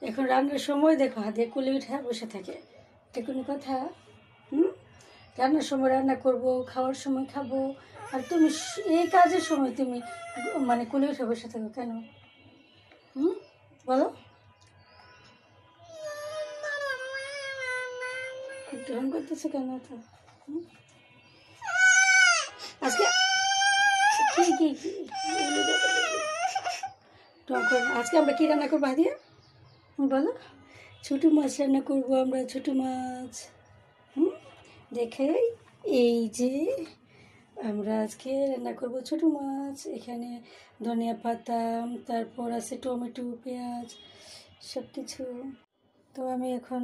এখন রান্নার সময় দেখো হাতে কুলি উঠে বসে থাকে, এটা কোনো কথা? রান্নার সময় রান্না করব, খাওয়ার সময় খাবো, আর তুমি এই কাজের সময় তুমি মানে কুলি উঠে বসে থাকো কেন? বলো, একটু হন করতেছো কেন? তো আজকে কি আজকে আমরা কি রান্না করবো হাদিয়া বলো? ছোটো মাছ রান্না করবো আমরা, ছোটো মাছ। দেখে এই যে আমরা আজকে রান্না করব ছোটো মাছ। এখানে ধনিয়া পাতা, তারপর আছে টমেটো, পেঁয়াজ, সব কিছু। তো আমি এখন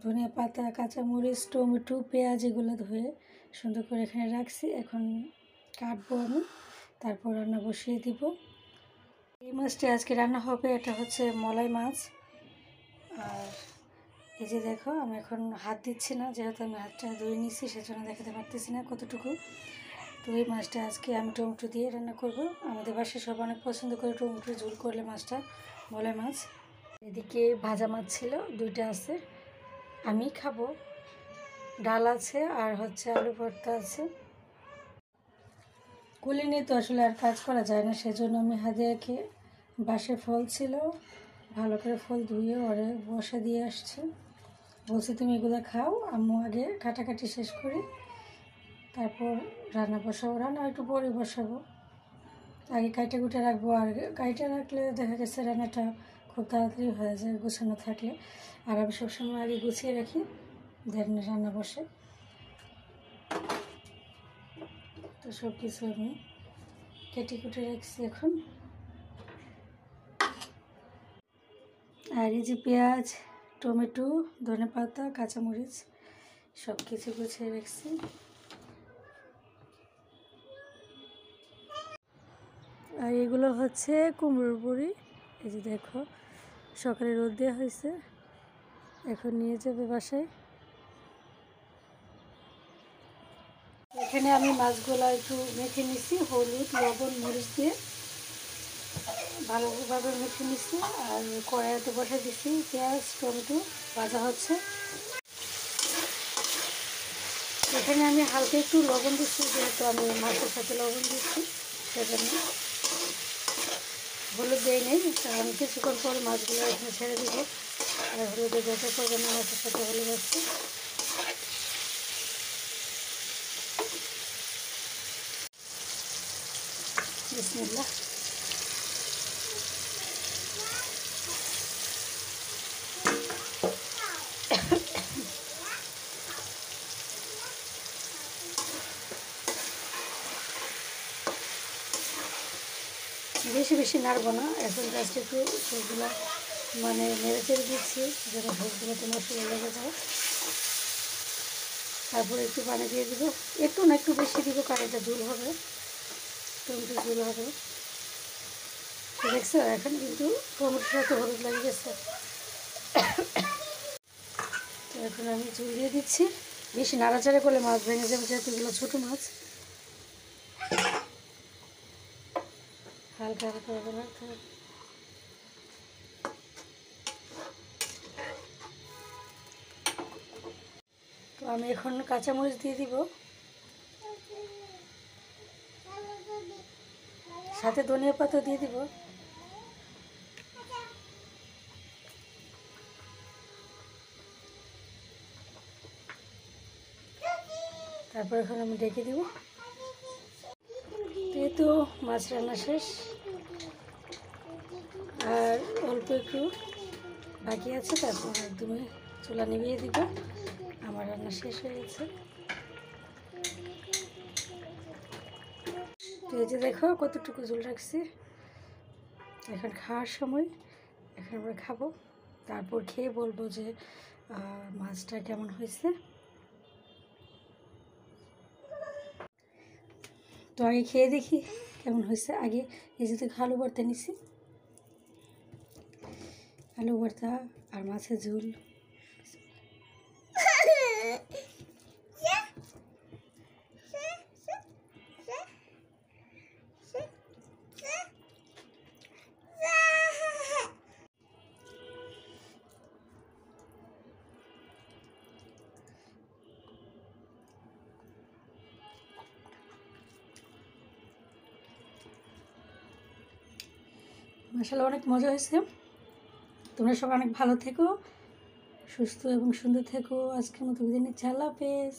ধনিয়া পাতা, কাঁচামরিচ, টমেটো, পেঁয়াজ এগুলো ধুয়ে সুন্দর করে এখানে রাখছি। এখন কাটবো আমি, তারপর রান্না বসিয়ে দিব। এই মাছটা আজকে রান্না হবে, এটা হচ্ছে মলাই মাছ। আর এই যে দেখো আমি এখন হাত দিচ্ছি না, যেহেতু আমি হাতটা ধুয়ে নিচ্ছি সেজন্য দেখাতে পারতেছি না কতটুকু। তো এই মাছটা আজকে আমি টমেটো দিয়ে রান্না করব। আমাদের বাসায় সব অনেক পছন্দ করে টমেটো ঝোল করলে মাছটা, মলাই মাছ। এদিকে ভাজা মাছ ছিল, দুইটা আছে, আমি খাবো। ডাল আছে আর হচ্ছে আলু ভর্তা আছে। কুলি নিয়ে তো আসলে আর কাজ করা যায় না, সেজন্য আমি হাদিয়াকে বাসায় ফল ছিল, ভালো করে ফল ধুয়ে ওরে বসে দিয়ে আসছি। বলছি তুমি এগুলো খাও, আম্মু আগে কাটাকাটি শেষ করি, তারপর রান্না বসাবো। রান্না একটু পরে বসাবো, আগে কাইটা কুটে রাখবো। আর কাইটা রাখলে দেখা গেছে রান্নাটা খুব তাড়াতাড়ি হয়ে যায় গুছানো থাকলে। আর আমি সবসময় আগে গুছিয়ে রাখি, দেন রান্না বসে। তো সব কিছু আমি কেটে কুটে রাখছি এখন। আর এই যে পেঁয়াজ, টমেটো, ধনেপাতা, কাঁচামরিচ সব কিছু গুছিয়ে রাখছি। আর এগুলো হচ্ছে কুমড়োর বড়ি। এই যে দেখো সকালে রোদ দেওয়া হয়েছে, এখন নিয়ে যাবে বাসায়। এখানে আমি মাছগুলো একটু মেখে নিছি, হলুদ, লবণ, মরিচ দিয়ে ভালোভাবে মেখে নিছি। আর কড়াইতে বসে দিচ্ছি, পেঁয়াজ টমেটো ভাজা হচ্ছে। এখানে আমি হালকা একটু লবণ দিচ্ছি, যেহেতু আমি মাছের সাথে লবণ দিচ্ছি সেজন্য। হলুদ দেই নেই, কারণ কিছুক্ষণ পর মাছগুলো এখানে ছেড়ে দিব। আর হলুদের দরকার পড়বে না, মাছের সাথে হলুদ আছে। বিসমিল্লাহ। বেশি বেশি নাড়বো না, এখন জাস্ট একটু সবগুলো মানে নেড়ে চেড়ে দিচ্ছি যেন সবগুলোতে মশলা লেগে যায়। তারপরে একটু পানি দিয়ে দিব, একটু না একটু বেশি দিব, কারণ এটা ঝোল হবে, টমেটো ঝোল হবে। দেখছো এখন কিন্তু টমেটোর সাথে হলুদ লেগে গেছে। তো এখন আমি ঝোল দিয়ে দিচ্ছি। বেশি নাড়াচাড়া করলে মাছ ভেঙে যাবে, যেহেতু এগুলো ছোটো মাছ। হালকা হালকা করে রাখতে হবে। তো আমি এখন কাঁচামরিচ দিয়ে দিব, সাথে ধনিয়া পাতা দিয়ে দিব। তারপর এখন আমি ডেকে দিব। এই তো মাছ রান্না শেষ, আর অল্প একটু বাকি আছে, তারপর একদমই চুলা নিভিয়ে দিব। আমার রান্না শেষ হয়ে গেছে। তো এই যে দেখো কতটুকু ঝোল রাখছি। এখন খাওয়ার সময়, এখন আমরা খাবো, তারপর খেয়ে বলবো যে মাছটা কেমন হয়েছে। তো আগে খেয়ে দেখি কেমন হয়েছে। আগে এই যে দেখো আলু ভর্তা নিছি, আলু ভর্তা আর মাছের ঝোল। মাশাআল্লাহ অনেক মজা হয়েছে। তোমরা সবাই অনেক ভালো থেকো, সুস্থ এবং সুন্দর থেকো। আজকের মতো বিদায় নিচ্ছি, আল্লাহ হাফেজ।